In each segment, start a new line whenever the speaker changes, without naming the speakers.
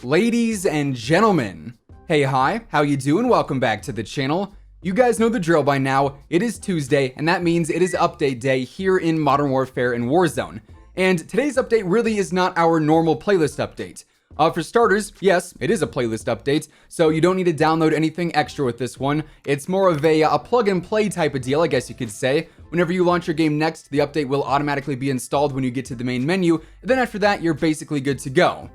Ladies and gentlemen, hey, hi, how you doing? Welcome back to the channel. You guys know the drill by now. It is Tuesday, and that means it is update day here in Modern Warfare and Warzone. And today's update really is not our normal playlist update. For starters, yes, it is a playlist update, so you don't need to download anything extra with this one. It's more of a plug and play type of deal, I guess you could say. Whenever you launch your game next, the update will automatically be installed when you get to the main menu, and then after that, you're basically good to go.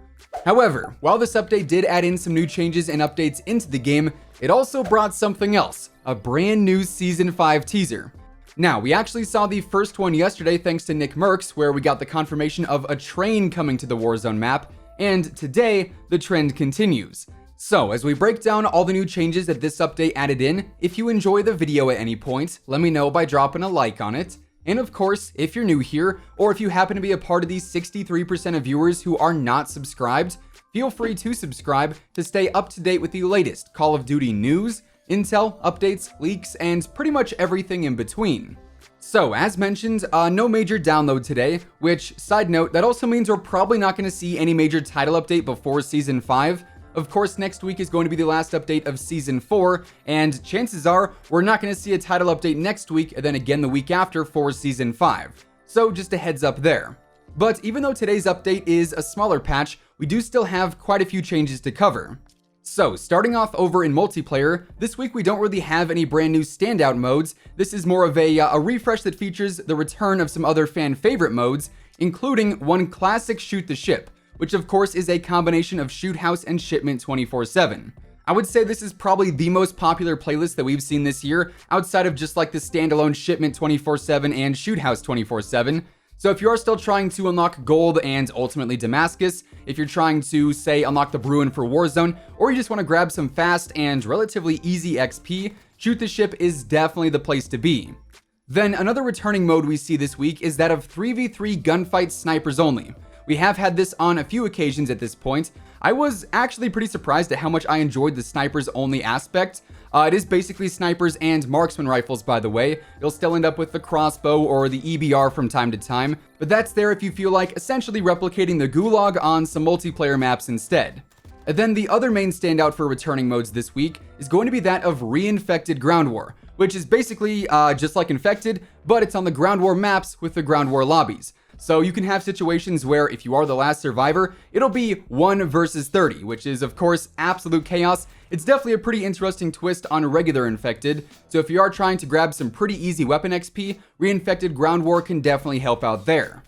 However, while this update did add in some new changes and updates into the game, it also brought something else, a brand new Season 5 teaser. Now, we actually saw the first one yesterday thanks to Nick Merckx, where we got the confirmation of a train coming to the Warzone map, and today, the trend continues. So, as we break down all the new changes that this update added in, if you enjoy the video at any point, let me know by dropping a like on it. And of course, if you're new here, or if you happen to be a part of the 63% of viewers who are not subscribed, feel free to subscribe to stay up to date with the latest Call of Duty news, intel, updates, leaks, and pretty much everything in between. So, as mentioned, no major download today, which, side note, that also means we're probably not going to see any major title update before Season 5. Of course, next week is going to be the last update of Season 4, and chances are we're not going to see a title update next week and then again the week after for Season 5. So just a heads up there. But even though today's update is a smaller patch, we do still have quite a few changes to cover. So, starting off over in multiplayer, this week we don't really have any brand new standout modes. This is more of a refresh that features the return of some other fan favorite modes, including one classic Shoot the Ship, which of course is a combination of Shoot House and Shipment 24/7. I would say this is probably the most popular playlist that we've seen this year, outside of just like the standalone Shipment 24/7 and Shoot House 24/7. So if you are still trying to unlock Gold and ultimately Damascus, if you're trying to, say, unlock the Bruin for Warzone, or you just want to grab some fast and relatively easy XP, Shoot the Ship is definitely the place to be. Then another returning mode we see this week is that of 3v3 Gunfight Snipers only. We have had this on a few occasions at this point. I was actually pretty surprised at how much I enjoyed the snipers only aspect. It is basically snipers and marksman rifles, by the way. You'll still end up with the crossbow or the EBR from time to time, but that's there if you feel like essentially replicating the Gulag on some multiplayer maps instead. And then the other main standout for returning modes this week is going to be that of Reinfected Ground War, which is basically just like Infected, but it's on the Ground War maps with the Ground War lobbies. So you can have situations where if you are the last survivor, it'll be 1 versus 30, which is of course absolute chaos. It's definitely a pretty interesting twist on regular Infected, so if you are trying to grab some pretty easy weapon XP, Reinfected Ground War can definitely help out there.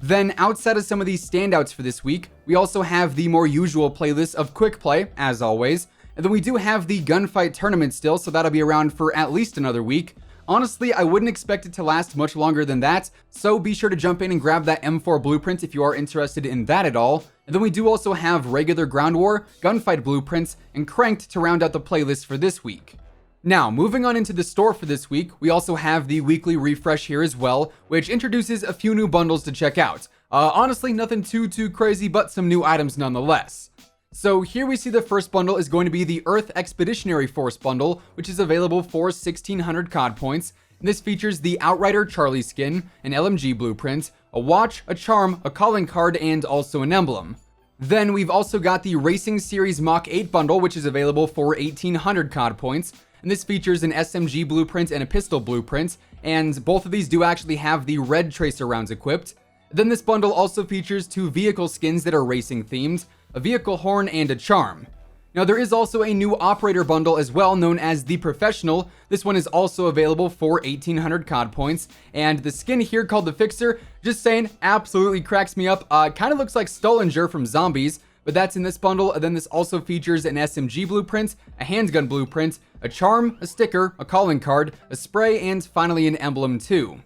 Then outside of some of these standouts for this week, we also have the more usual playlist of Quick Play, as always, and then we do have the Gunfight Tournament still, so that'll be around for at least another week. Honestly, I wouldn't expect it to last much longer than that, so be sure to jump in and grab that M4 blueprint if you are interested in that at all. And then we do also have regular Ground War, Gunfight blueprints, and Cranked to round out the playlist for this week. Now, moving on into the store for this week, we also have the weekly refresh here as well, which introduces a few new bundles to check out. Honestly, nothing too crazy, but some new items nonetheless. So here we see the first bundle is going to be the Earth Expeditionary Force bundle, which is available for 1600 COD points. And this features the Outrider Charlie skin, an LMG blueprint, a watch, a charm, a calling card, and also an emblem. Then we've also got the Racing Series Mach 8 bundle, which is available for 1800 COD points. And this features an SMG blueprint and a pistol blueprint, and both of these do actually have the red tracer rounds equipped. Then this bundle also features 2 vehicle skins that are racing themed, a vehicle horn, and a charm. Now there is also a new operator bundle as well, known as the Professional. This one is also available for 1800 COD points, and the skin here called the Fixer, just saying, absolutely cracks me up. Kind of looks like Stollinger from Zombies, but that's in this bundle. And then this also features an SMG blueprint, a handgun blueprint, a charm, a sticker, a calling card, a spray, and finally an emblem too.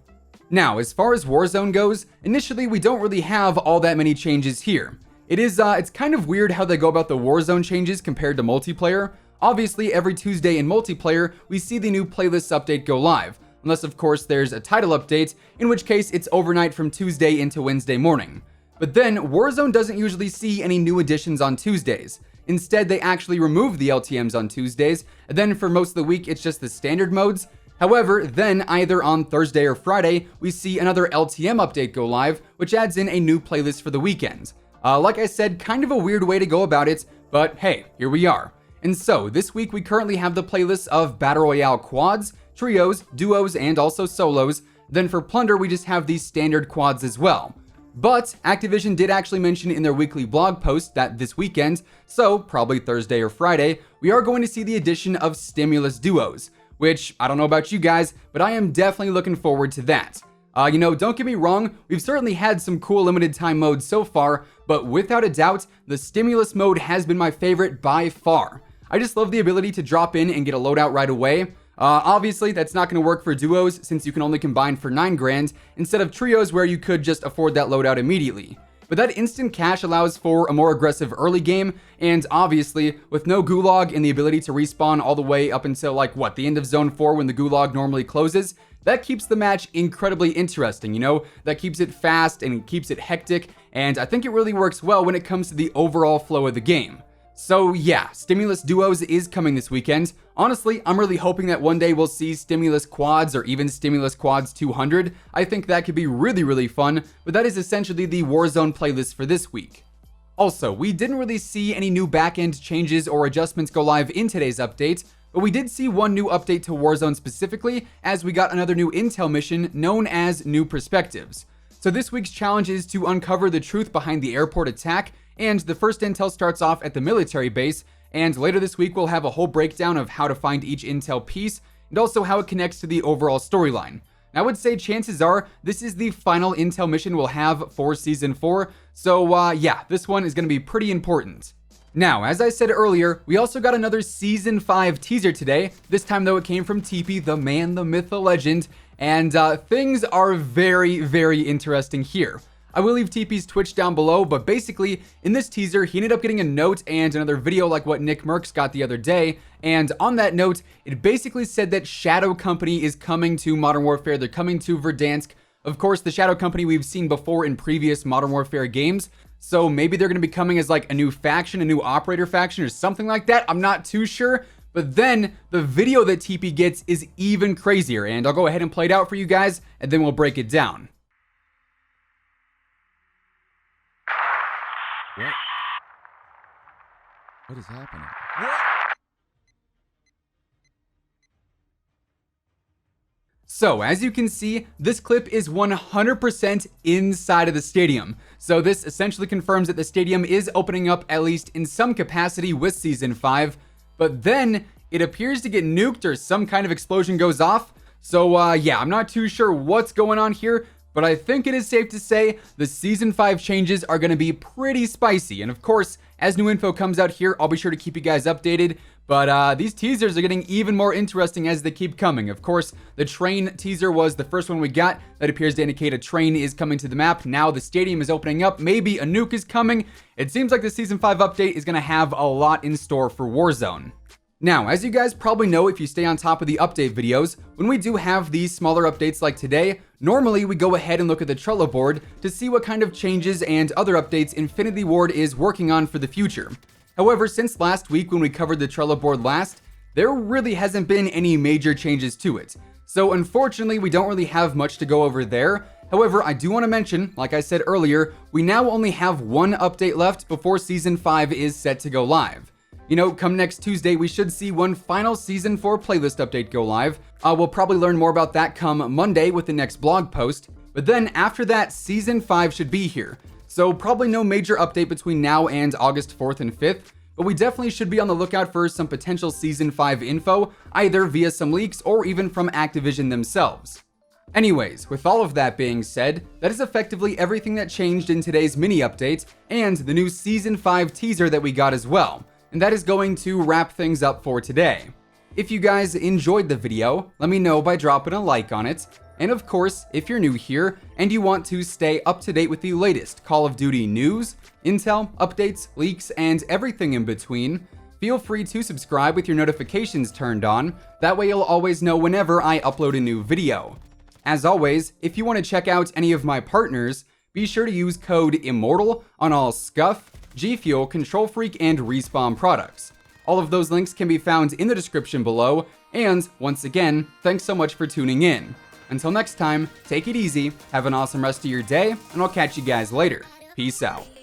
Now, as far as Warzone goes, initially we don't really have all that many changes here. It's kind of weird how they go about the Warzone changes compared to multiplayer. Obviously, every Tuesday in multiplayer, we see the new playlist update go live, unless of course there's a title update, in which case it's overnight from Tuesday into Wednesday morning. But then, Warzone doesn't usually see any new additions on Tuesdays. Instead, they actually remove the LTMs on Tuesdays, and then for most of the week, it's just the standard modes. However, then either on Thursday or Friday, we see another LTM update go live, which adds in a new playlist for the weekend. Like I said, kind of a weird way to go about it, But hey, here we are. And so, this week we currently have the playlist of Battle Royale quads, trios, duos, and also solos. Then for Plunder, we just have these standard quads as well. But Activision did actually mention in their weekly blog post that this weekend, so probably Thursday or Friday, we are going to see the addition of Stimulus duos, which I don't know about you guys, but I am definitely looking forward to that. Don't get me wrong, we've certainly had some cool limited time modes so far, but without a doubt, the Stimulus mode has been my favorite by far. I just love the ability to drop in and get a loadout right away. Obviously, that's not going to work for duos since you can only combine for 9 grand instead of trios where you could just afford that loadout immediately. But that instant cash allows for a more aggressive early game, and obviously, with no gulag and the ability to respawn all the way up until the end of Zone 4 when the gulag normally closes, that keeps the match incredibly interesting, That keeps it fast and keeps it hectic, and I think it really works well when it comes to the overall flow of the game. So yeah, Stimulus Duos is coming this weekend. Honestly, I'm really hoping that one day we'll see Stimulus Quads or even Stimulus Quads 200. I think that could be really fun, but that is essentially the Warzone playlist for this week. Also, we didn't really see any new backend changes or adjustments go live in today's update, but we did see one new update to Warzone specifically, as we got another new intel mission known as New Perspectives. So this week's challenge is to uncover the truth behind the airport attack, and the first intel starts off at the military base, and later this week we'll have a whole breakdown of how to find each intel piece, and also how it connects to the overall storyline. Now, I would say chances are this is the final intel mission we'll have for Season 4, so yeah, this one is going to be pretty important. Now, as I said earlier, we also got another Season 5 teaser today. This time though it came from TP, the man, the myth, the legend, and things are very interesting here. I will leave TP's Twitch down below, but basically, in this teaser, he ended up getting a note and another video like what Nick Merckx got the other day, and on that note, it basically said that Shadow Company is coming to Modern Warfare, they're coming to Verdansk. Of course, the Shadow Company we've seen before in previous Modern Warfare games, so maybe they're going to be coming as like a new faction, a new operator faction or something like that, I'm not too sure. But then, the video that TP gets is even crazier, and I'll go ahead and play it out for you guys, and then we'll break it down.
What is happening?
So, as you can see, this clip is 100% inside of the stadium. So this essentially confirms that the stadium is opening up at least in some capacity with Season 5, but then it appears to get nuked or some kind of explosion goes off. So yeah, I'm not too sure what's going on here, but I think it is safe to say the Season 5 changes are going to be pretty spicy. And of course, as new info comes out here, I'll be sure to keep you guys updated. But these teasers are getting even more interesting as they keep coming. Of course, the train teaser was the first one we got that appears to indicate a train is coming to the map. Now the stadium is opening up. Maybe a nuke is coming. It seems like the Season 5 update is going to have a lot in store for Warzone. Now, as you guys probably know if you stay on top of the update videos, when we do have these smaller updates like today, normally we go ahead and look at the Trello board to see what kind of changes and other updates Infinity Ward is working on for the future. However, since last week when we covered the Trello board last, there really hasn't been any major changes to it. So unfortunately, we don't really have much to go over there. However, I do want to mention, like I said earlier, we now only have one update left before Season 5 is set to go live. Come next Tuesday, we should see one final Season 4 playlist update go live. We'll probably learn more about that come Monday with the next blog post. But then after that, Season 5 should be here. So probably no major update between now and August 4th and 5th. But we definitely should be on the lookout for some potential Season 5 info, either via some leaks or even from Activision themselves. Anyways, with all of that being said, that is effectively everything that changed in today's mini update and the new Season 5 teaser that we got as well. And that is going to wrap things up for today. If you guys enjoyed the video, let me know by dropping a like on it. And of course, if you're new here and you want to stay up to date with the latest Call of Duty news, intel, updates, leaks, and everything in between, feel free to subscribe with your notifications turned on. That way you'll always know whenever I upload a new video. As always, if you want to check out any of my partners, be sure to use code IMMORTAL on all Scuff, G Fuel, Control Freak, and Respawn products. All of those links can be found in the description below, and once again, thanks so much for tuning in. Until next time, take it easy, have an awesome rest of your day, and I'll catch you guys later. Peace out.